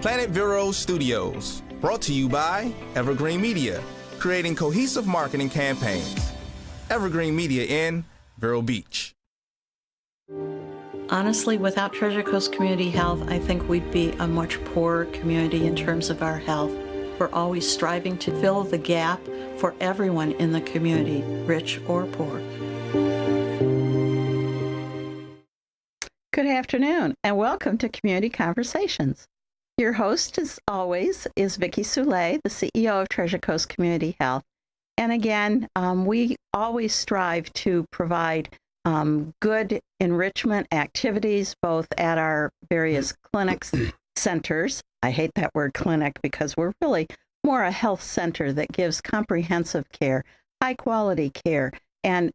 Planet Vero Studios, brought to you by Evergreen Media, creating cohesive marketing campaigns. Evergreen Media in Vero Beach. Honestly, without Treasure Coast Community Health, I think we'd be a much poorer community in terms of our health. We're always striving to fill the gap for everyone in the community, rich or poor. Good afternoon, and welcome to Community Conversations. Your host, as always, is Vicki Soule, the CEO of Treasure Coast Community Health. And again, we always strive to provide good enrichment activities, both at our various clinics, centers. I hate that word clinic because we're really more a health center that gives comprehensive care, high quality care, and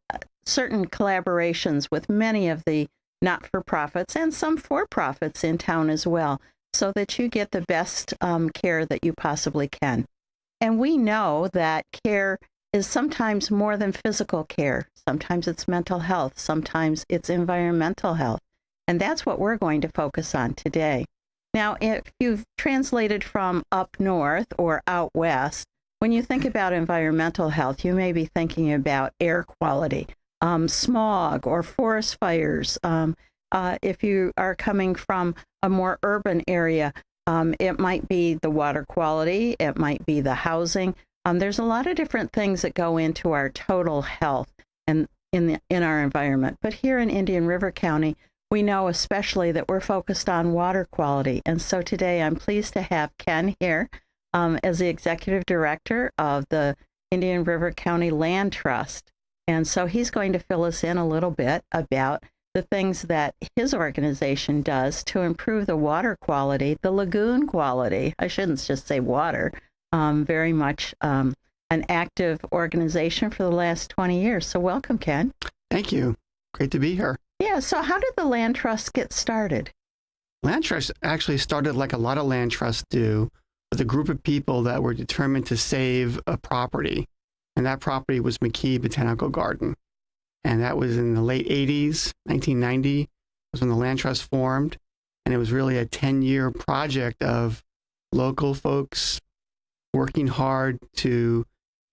certain collaborations with many of the not-for-profits and some for-profits in town as well, so that you get the best care that you possibly can. And we know that care is sometimes more than physical care. Sometimes it's mental health. Sometimes it's environmental health. And that's what we're going to focus on today. Now, if you've translated from up north or out west, when you think about environmental health, you may be thinking about air quality, smog or forest fires. If you are coming from a more urban area, it might be the water quality, it might be the housing. There's a lot of different things that go into our total health and in our environment. But here in Indian River County, we know especially that we're focused on water quality. And so today I'm pleased to have Ken here as the executive director of the Indian River County Land Trust. And so he's going to fill us in a little bit about the things that his organization does to improve the water quality, the lagoon quality. I shouldn't just say water. Very much an active organization for the last 20 years. So welcome, Ken. Thank you. Great to be here. Yeah, so how did the Land Trust get started? Land Trust actually started like a lot of land trusts do, with a group of people that were determined to save a property. And that property was McKee Botanical Garden. And that was in the late 80s, 1990, was when the Land Trust formed. And it was really a 10-year project of local folks working hard to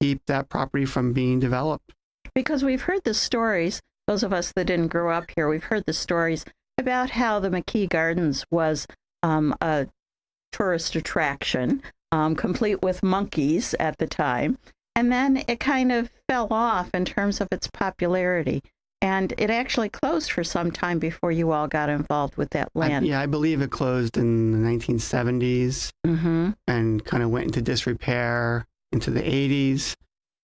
keep that property from being developed. Because we've heard the stories, those of us that didn't grow up here, we've heard the stories about how the McKee Gardens was a tourist attraction, complete with monkeys at the time. And then it kind of fell off in terms of its popularity. And it actually closed for some time before you all got involved with that land. I believe it closed in the 1970s and kind of went into disrepair into the 80s.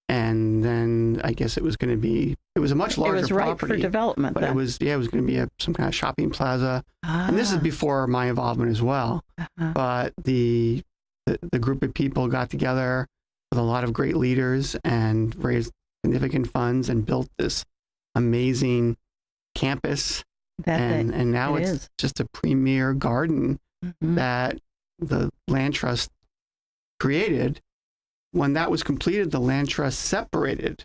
And then I guess it was going to be, it was a much larger property. It was ripe for development but then. it was going to be some kind of shopping plaza. And this is before my involvement as well. But the group of people got together with a lot of great leaders and raised significant funds and built this amazing campus. And now it's just a premier garden that the Land Trust created. When that was completed, the Land Trust separated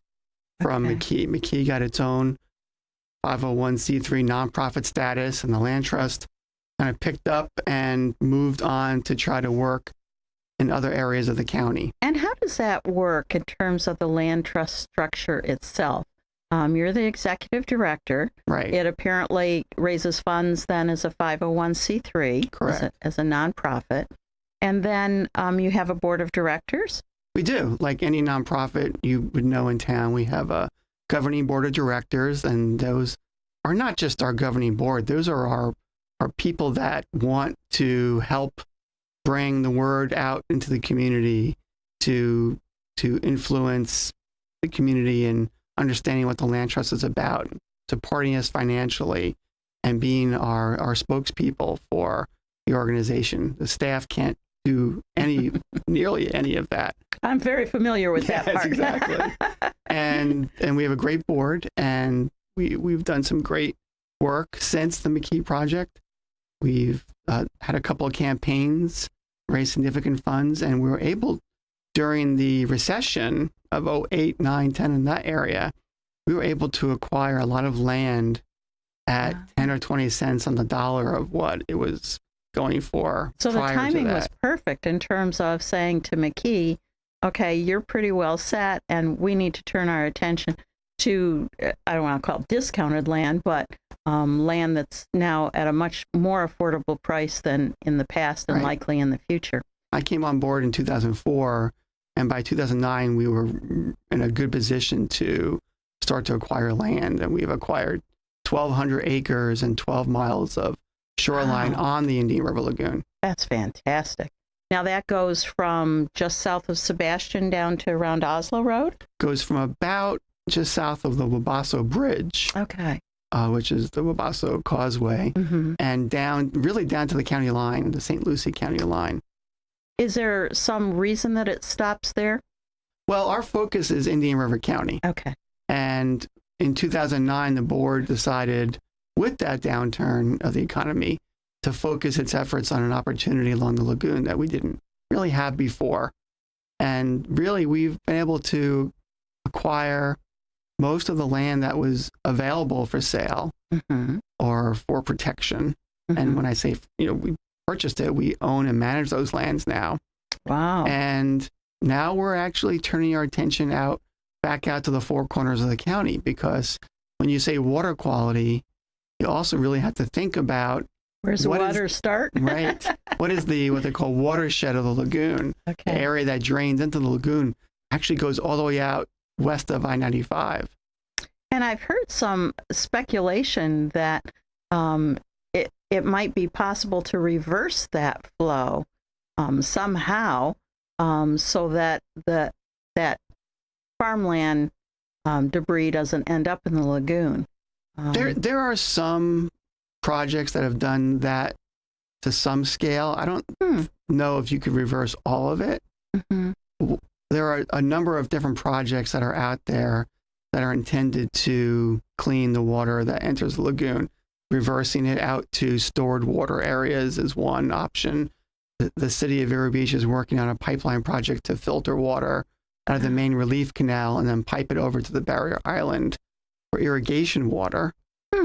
from McKee. McKee got its own 501c3 nonprofit status, and the Land Trust kind of picked up and moved on to try to work in other areas of the county. And how does that work in terms of the Land Trust structure itself? You're the executive director. Right. It apparently raises funds then as a 501c3. Correct. As a nonprofit. And then you have a board of directors? We do. Like any nonprofit you would know in town, we have a governing board of directors, and those are not just our governing board. Those are our people that want to help bring the word out into the community to influence the community in understanding what the Land Trust is about, supporting us financially, and being our spokespeople for the organization. The staff can't do nearly any of that. I'm very familiar with that part. Exactly. and we have a great board, and we've done some great work since the McKee project. We've had a couple of campaigns, raised significant funds, and we were able, during the recession of 08, 9, 10 in that area, we were able to acquire a lot of land at 10 or 20 cents on the dollar of what it was going for. So the prior to timing was that. perfect in terms of saying to McKee, okay, you're pretty well set, and we need to turn our attention to, I don't want to call it discounted land, but land that's now at a much more affordable price than in the past and Right. likely in the future. I came on board in 2004, and by 2009, we were in a good position to start to acquire land, and we've acquired 1,200 acres and 12 miles of shoreline Wow. on the Indian River Lagoon. That's fantastic. Now that goes from just south of Sebastian down to around Oslo Road? Goes from about just south of the Wabasso Bridge, Okay. which is the Wabasso Causeway, Mm-hmm. and down, really down to the county line, the St. Lucie County line. Is there some reason that it stops there? Well, our focus is Indian River County. Okay. And in 2009, the board decided, with that downturn of the economy, to focus its efforts on an opportunity along the lagoon that we didn't really have before. And really, we've been able to acquire most of the land that was available for sale Mm-hmm. or for protection. Mm-hmm. And when I say, we purchased it, we own and manage those lands now. Wow. And now we're actually turning our attention back out to the four corners of the county, because when you say water quality, you also really have to think about Where's the what is- water start? right. What they call watershed of the lagoon? The Okay. area that drains into the lagoon actually goes all the way out west of I-95. And I've heard some speculation that it might be possible to reverse that flow somehow, so that that farmland debris doesn't end up in the lagoon. There are some projects that have done that to some scale. I don't know if you could reverse all of it. Mhm. There are a number of different projects that are out there that are intended to clean the water that enters the lagoon. Reversing it out to stored water areas is one option. The city of Vero Beach is working on a pipeline project to filter water out of the main relief canal and then pipe it over to the barrier island for irrigation water,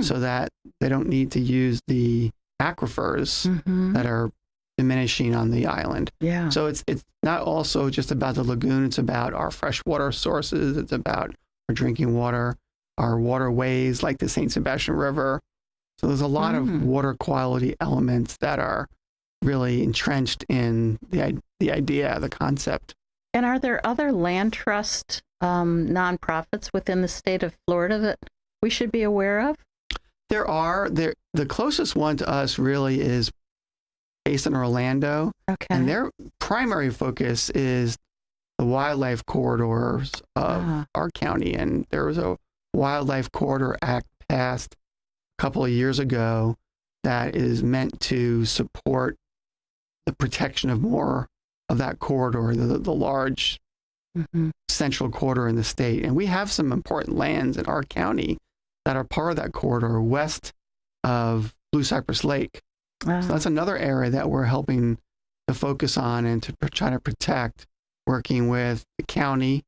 so that they don't need to use the aquifers Mhm. that are diminishing on the island. Yeah. So it's not also just about the lagoon. It's about our freshwater sources. It's about our drinking water, our waterways like the St. Sebastian River. So there's a lot of water quality elements that are really entrenched in the idea, the concept. And are there other land trust nonprofits within the state of Florida that we should be aware of? The closest one to us really is based in Orlando, Okay. and their primary focus is the wildlife corridors of our county. And there was a Wildlife Corridor Act passed a couple of years ago that is meant to support the protection of more of that corridor, the large Mhm. central corridor in the state. And we have some important lands in our county that are part of that corridor west of Blue Cypress Lake. So that's another area that we're helping to focus on and to try to protect, working with the county.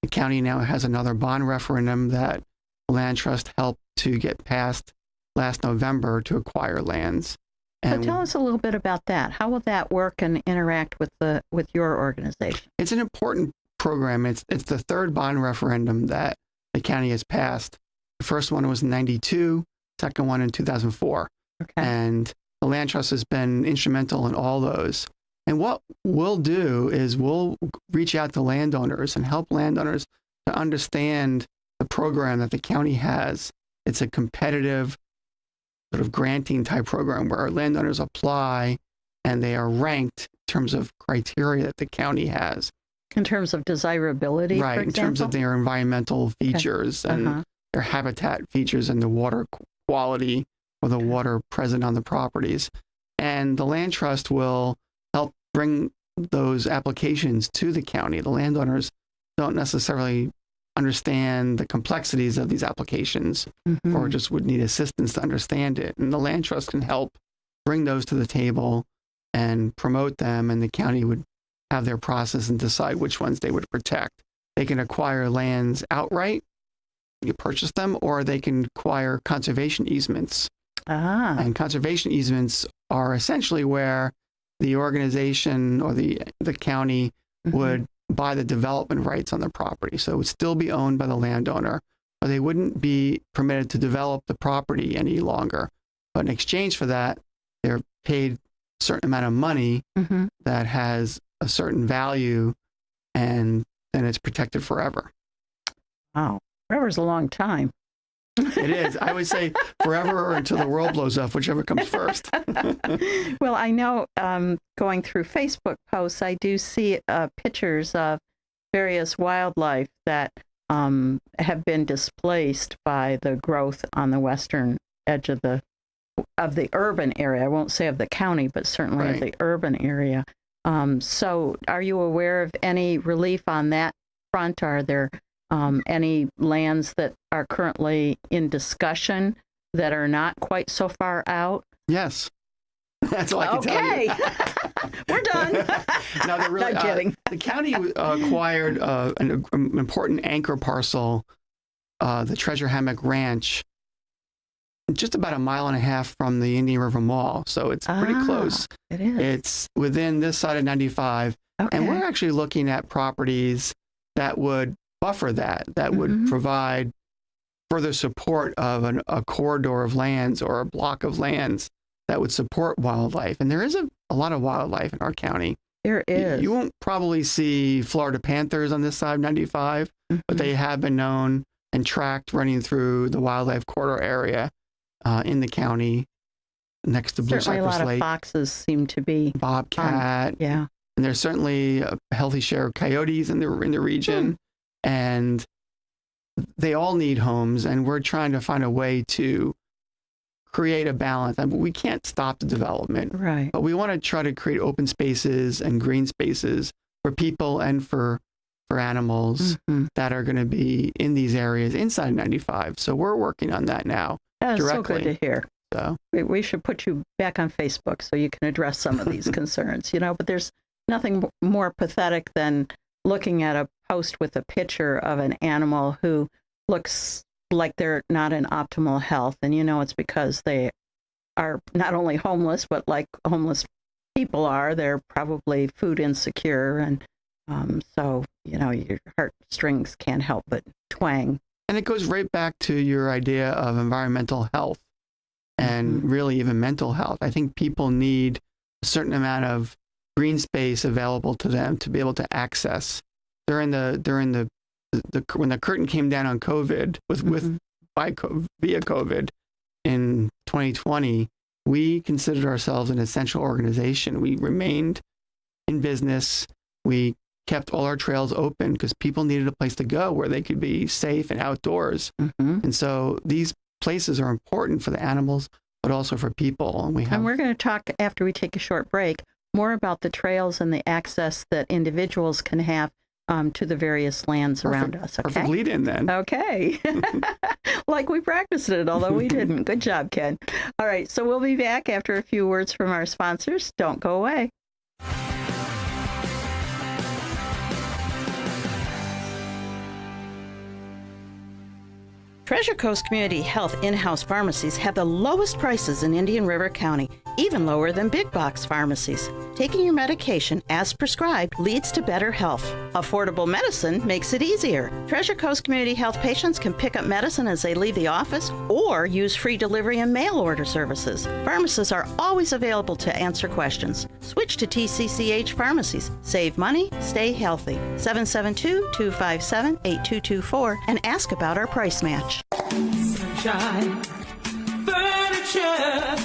The county now has another bond referendum that the Land Trust helped to get passed last November to acquire lands. So tell us a little bit about that. How will that work and interact with your organization? It's an important program. It's the third bond referendum that the county has passed. The first one was in 92, second one in 2004. Okay. And the Land Trust has been instrumental in all those. And what we'll do is we'll reach out to landowners and help landowners to understand the program that the county has. It's a competitive sort of granting type program where landowners apply and they are ranked in terms of criteria that the county has. In terms of desirability, Right, for in terms of example? their environmental features and their habitat features and the water quality or the water present on the properties. And the Land Trust will help bring those applications to the county. The landowners don't necessarily understand the complexities of these applications or just would need assistance to understand it. And the Land Trust can help bring those to the table and promote them, and the county would have their process and decide which ones they would protect. They can acquire lands outright, you purchase them, or they can acquire conservation easements. And conservation easements are essentially where the organization or the county would buy the development rights on the property. So it would still be owned by the landowner, but they wouldn't be permitted to develop the property any longer. But in exchange for that, they're paid a certain amount of money that has a certain value, and then it's protected forever. Wow. Forever's a long time. It is. I would say forever or until the world blows up, whichever comes first. Well, I know going through Facebook posts, I do see pictures of various wildlife that have been displaced by the growth on the western edge of the urban area. I won't say of the county, but certainly of the urban area. So are you aware of any relief on that front? Are there any lands that are currently in discussion that are not quite so far out? Yes. That's all I can tell you. We're done. No, they're really, not kidding. The county acquired an important anchor parcel, the Treasure Hammock Ranch, just about a mile and a half from the Indian River Mall. So it's pretty close. It is. It's within this side of 95. Okay. And we're actually looking at properties that would buffer that would provide further support of a corridor of lands or a block of lands that would support wildlife. And there is a lot of wildlife in our county. There is. You won't probably see Florida panthers on this side of 95, but they have been known and tracked running through the wildlife corridor area in the county next to Blue Certainly Cypress a lot Lake. of foxes seem to be. Bobcat. Yeah. And there's certainly a healthy share of coyotes in the region. And they all need homes, and we're trying to find a way to create a balance. I mean, we can't stop the development, Right. but we want to try to create open spaces and green spaces for people and for animals that are going to be in these areas inside 95. So we're working on that now. That's so directly. good to hear. So We should put you back on Facebook so you can address some of these concerns, but there's nothing more pathetic than looking at a post with a picture of an animal who looks like they're not in optimal health. And it's because they are not only homeless, but like homeless people are, they're probably food insecure. And so, your heartstrings can't help but twang. And it goes right back to your idea of environmental health and really even mental health. I think people need a certain amount of green space available to them to be able to access. When the curtain came down on COVID via COVID in 2020, we considered ourselves an essential organization. We remained in business. We kept all our trails open because people needed a place to go where they could be safe and outdoors. And so these places are important for the animals, but also for people. And we're going to talk after we take a short break more about the trails and the access that individuals can have to the various lands around us. Okay? Perfect lead in then. Okay. Like we practiced it, although we didn't. Good job, Ken. All right, so we'll be back after a few words from our sponsors. Don't go away. Treasure Coast Community Health in-house pharmacies have the lowest prices in Indian River County, even lower than big box pharmacies. Taking your medication as prescribed leads to better health. Affordable medicine makes it easier. Treasure Coast Community Health patients can pick up medicine as they leave the office or use free delivery and mail order services. Pharmacists are always available to answer questions. Switch to TCCH pharmacies. Save money, stay healthy. 772-257-8224 and ask about our price match. Sunshine Furniture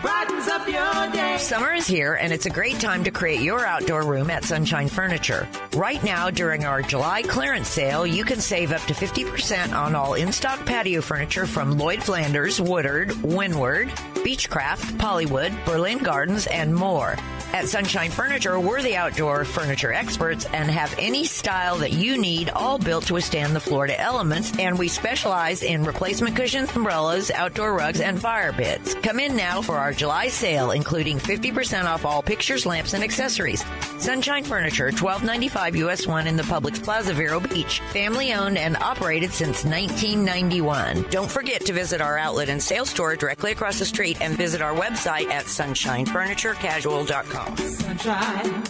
brightens up your day. Summer is here, and it's a great time to create your outdoor room at Sunshine Furniture. Right now, during our July clearance sale, you can save up to 50% on all in-stock patio furniture from Lloyd Flanders, Woodard, Windward, Beechcraft, Pollywood, Berlin Gardens, and more. At Sunshine Furniture, we're the outdoor furniture experts and have any style that you need, all built to withstand the Florida elements. And we specialize in replacement cushions, umbrellas, outdoor rugs, and fire pits. Come in now for our July sale, including 50% off all pictures, lamps, and accessories. Sunshine Furniture, 1295 US 1 in the Publix Plaza, Vero Beach. Family owned and operated since 1991. Don't forget to visit our outlet and sales store directly across the street and visit our website at sunshinefurniturecasual.com. Sunshine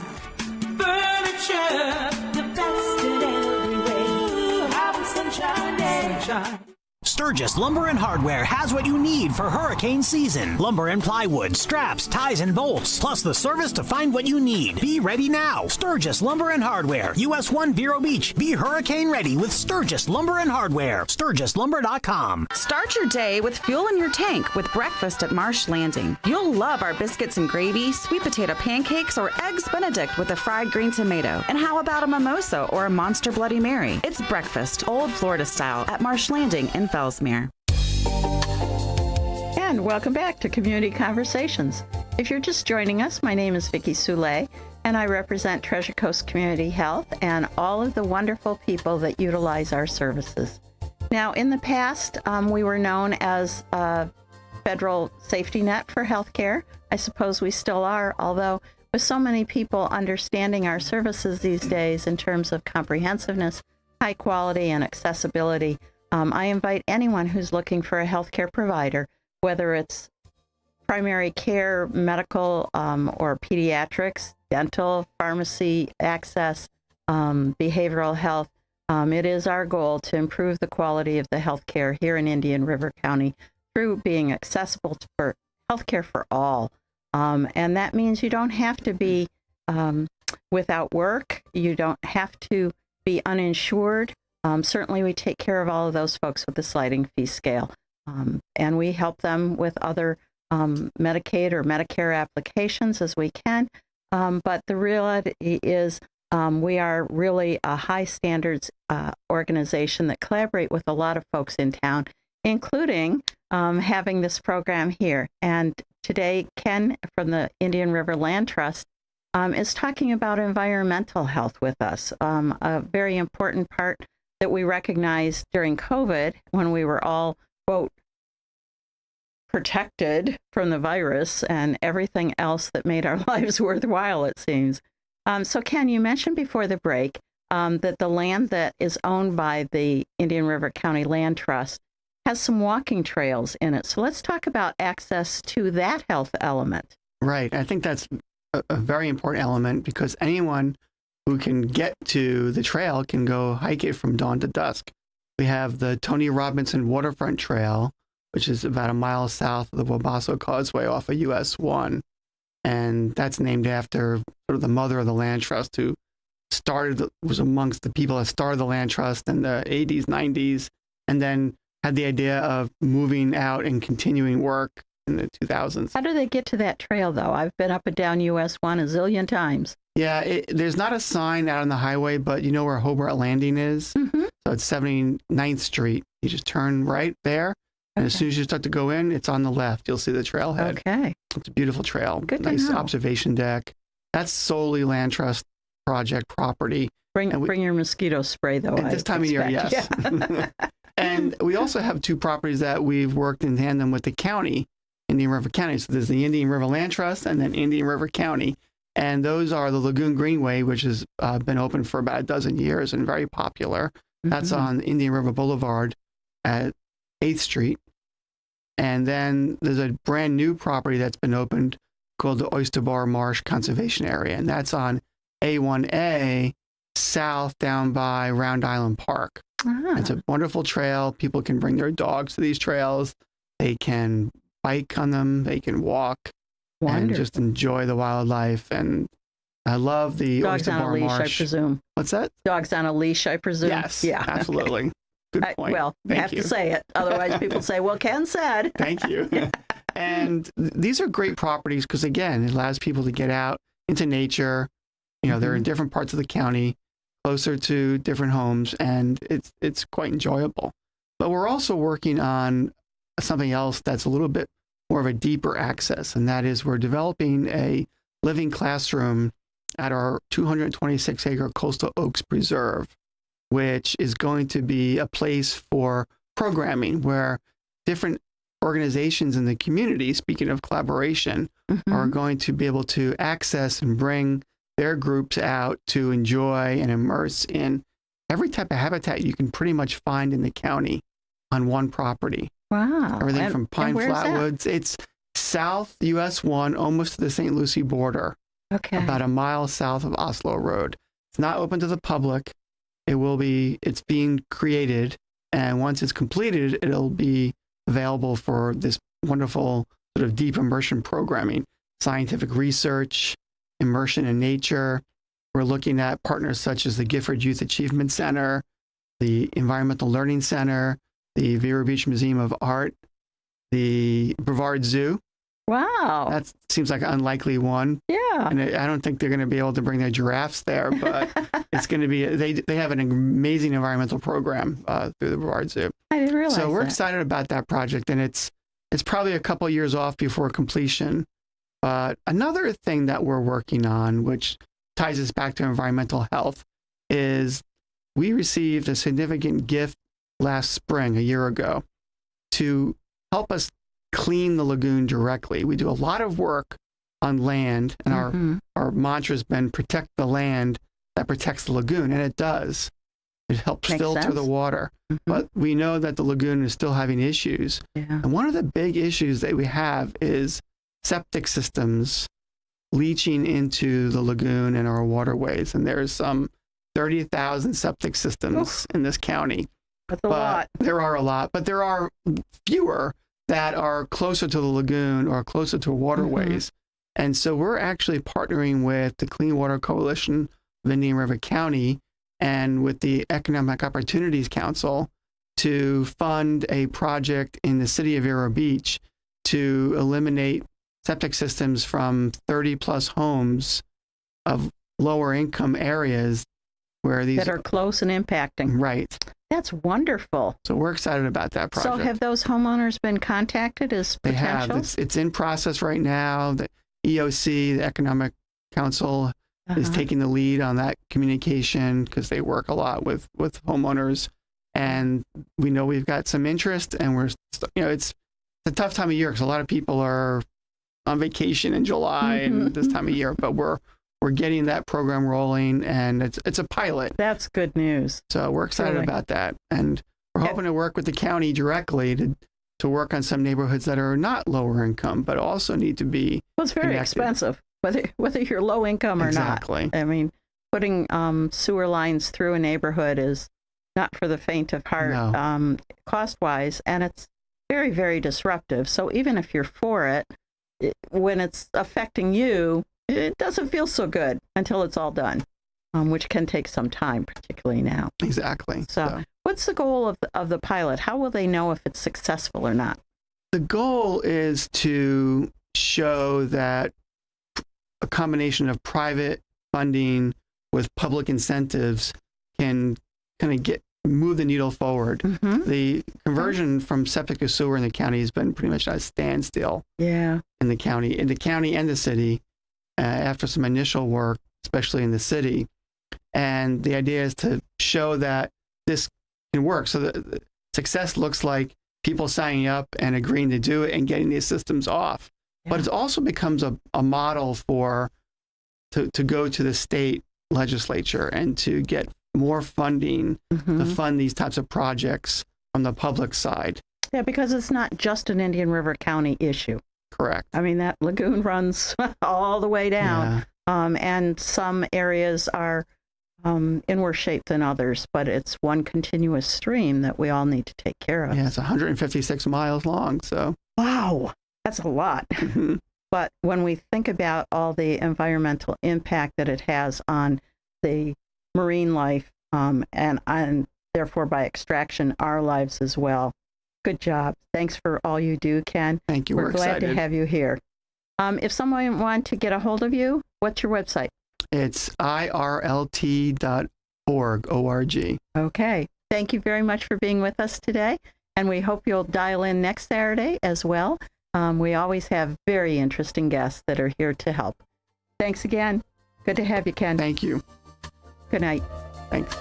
Furniture, the best in every way. Have a sunshine day. Sunshine. Sturgis Lumber and Hardware has what you need for hurricane season. Lumber and plywood, straps, ties, and bolts, plus the service to find what you need. Be ready now. Sturgis Lumber and Hardware, US 1 Vero Beach. Be hurricane ready with Sturgis Lumber and Hardware. SturgisLumber.com. Start your day with fuel in your tank with breakfast at Marsh Landing. You'll love our biscuits and gravy, sweet potato pancakes, or eggs Benedict with a fried green tomato. And how about a mimosa or a monster Bloody Mary? It's breakfast, old Florida style, at Marsh Landing in Fellsmere. And welcome back to Community Conversations. If you're just joining us, my name is Vicki Soule, and I represent Treasure Coast Community Health and all of the wonderful people that utilize our services. Now, in the past, we were known as a federal safety net for healthcare. I suppose we still are, although with so many people understanding our services these days in terms of comprehensiveness, high quality, and accessibility, I invite anyone who's looking for a healthcare provider, whether it's primary care, medical, or pediatrics, dental, pharmacy, access, behavioral health. It is our goal to improve the quality of the healthcare here in Indian River County through being accessible for healthcare for all. And that means you don't have to be without work. You don't have to be uninsured. Certainly, we take care of all of those folks with the sliding fee scale, and we help them with other Medicaid or Medicare applications as we can. But the reality is we are really a high standards organization that collaborate with a lot of folks in town, including having this program here. And today, Ken from the Indian River Land Trust is talking about environmental health with us, a very important part that we recognized during COVID when we were all, quote, protected from the virus and everything else that made our lives worthwhile, it seems. So, Ken, you mentioned before the break that the land that is owned by the Indian River County Land Trust has some walking trails in it. So let's talk about access to that health element. Right. I think that's a very important element because anyone who can get to the trail can go hike it from dawn to dusk. We have the Tony Robinson Waterfront Trail, which is about a mile south of the Wabasso Causeway off of US 1. And that's named after sort of the mother of the land trust who was amongst the people that started the land trust in the 80s, 90s, and then had the idea of moving out and continuing work in the 2000s. How do they get to that trail, though? I've been up and down US 1 a zillion times. Yeah, there's not a sign out on the highway, but you know where Hobart Landing is? Mm-hmm. So it's 79th Street. You just turn right there, and as soon as you start to go in, it's on the left. You'll see the trailhead. Okay. It's a beautiful trail. Good to nice know. Observation deck. That's solely Land Trust project property. Bring your mosquito spray, though. At this time of year, yes. Yeah. And we also have two properties that we've worked in tandem with the county, Indian River County. So there's the Indian River Land Trust and then Indian River County. And those are the Lagoon Greenway, which has been open for about a dozen years and very popular. Mm-hmm. That's on Indian River Boulevard at 8th Street. And then there's a brand new property that's been opened called the Oyster Bar Marsh Conservation Area. And that's on A1A south down by Round Island Park. It's a wonderful trail. People can bring their dogs to these trails. They can bike on them. They can walk. Wonderful. And just enjoy the wildlife. And I love the dogs Oyster on Bar a leash, Marsh. I presume. What's that? Dogs on a leash, I presume. Yes, yeah, absolutely. Good point. Well, you have to say it. Otherwise, people say, well, Ken said. Thank you. And these are great properties because, again, it allows people to get out into nature. You know, they're in different parts of the county, closer to different homes, and it's quite enjoyable. But we're also working on something else that's a little bit more of a deeper access, and that is we're developing a living classroom at our 226-acre Coastal Oaks Preserve, which is going to be a place for programming where different organizations in the community, speaking of collaboration, are going to be able to access and bring their groups out to enjoy and immerse in every type of habitat you can pretty much find in the county on one property. Wow. Everything from pine flatwoods. It's south US 1, almost to the St. Lucie border. Okay. About a mile south of Oslo Road. It's not open to the public. It's being created. And once it's completed, it'll be available for this wonderful sort of deep immersion programming, scientific research, immersion in nature. We're looking at partners such as the Gifford Youth Achievement Center, the Environmental Learning Center, the Vero Beach Museum of Art, the Brevard Zoo. Wow. That seems like an unlikely one. Yeah. And I don't think they're going to be able to bring their giraffes there, but it's going to be, they have an amazing environmental program through the Brevard Zoo. I didn't realize So we're that. excited about that project, and it's probably a couple years off before completion. But another thing that we're working on, which ties us back to environmental health, is we received a significant gift last spring, a year ago, to help us clean the lagoon directly. We do a lot of work on land, and our mantra has been protect the land that protects the lagoon, and it does. It helps Makes filter sense. the water. But we know that the lagoon is still having issues. Yeah. And one of the big issues that we have is septic systems leaching into the lagoon and our waterways. And there's some 30,000 septic systems in this county. That's a lot. There are a lot, but there are fewer that are closer to the lagoon or closer to waterways. And so we're actually partnering with the Clean Water Coalition of Indian River County and with the Economic Opportunities Council to fund a project in the city of Vero Beach to eliminate septic systems from 30 plus homes of lower income areas where these that are close and impacting. Right. That's wonderful. So we're excited about that project. So have those homeowners been contacted as They potential? have. It's in process right now. The EOC, the Economic Council, is taking the lead on that communication because they work a lot with homeowners. And we know we've got some interest, and it's a tough time of year because a lot of people are on vacation in July and this time of year, but we're getting that program rolling, and it's a pilot. That's good news. So we're excited Really. about that. And we're hoping to work with the county directly to work on some neighborhoods that are not lower income, but also need to be Well, it's very connected. expensive, whether you're low income or Exactly. not. I mean, putting sewer lines through a neighborhood is not for the faint of heart, No. cost-wise, and it's very, very disruptive. So even if you're for it, when it's affecting you, it doesn't feel so good until it's all done, which can take some time, particularly now. Exactly. So what's the goal of the pilot? How will they know if it's successful or not? The goal is to show that a combination of private funding with public incentives can kind of move the needle forward. The conversion from septic to sewer in the county has been pretty much at a standstill Yeah. in the county and the city after some initial work, especially in the city. And the idea is to show that this can work. So the success looks like people signing up and agreeing to do it and getting these systems off. Yeah. But it also becomes a model to go to the state legislature and to get more funding to fund these types of projects from the public side. Yeah, because it's not just an Indian River County issue. Correct. I mean, that lagoon runs all the way down, and some areas are in worse shape than others, but it's one continuous stream that we all need to take care of. Yeah, it's 156 miles long, so. Wow, that's a lot. But when we think about all the environmental impact that it has on the marine life, and therefore by extraction, our lives as well. Good job. Thanks for all you do, Ken. Thank you. We're glad excited to have you here. If someone wanted to get a hold of you, what's your website? It's irlt.org, O-R-G. Okay. Thank you very much for being with us today, and we hope you'll dial in next Saturday as well. We always have very interesting guests that are here to help. Thanks again. Good to have you, Ken. Thank you. Good night. Thanks.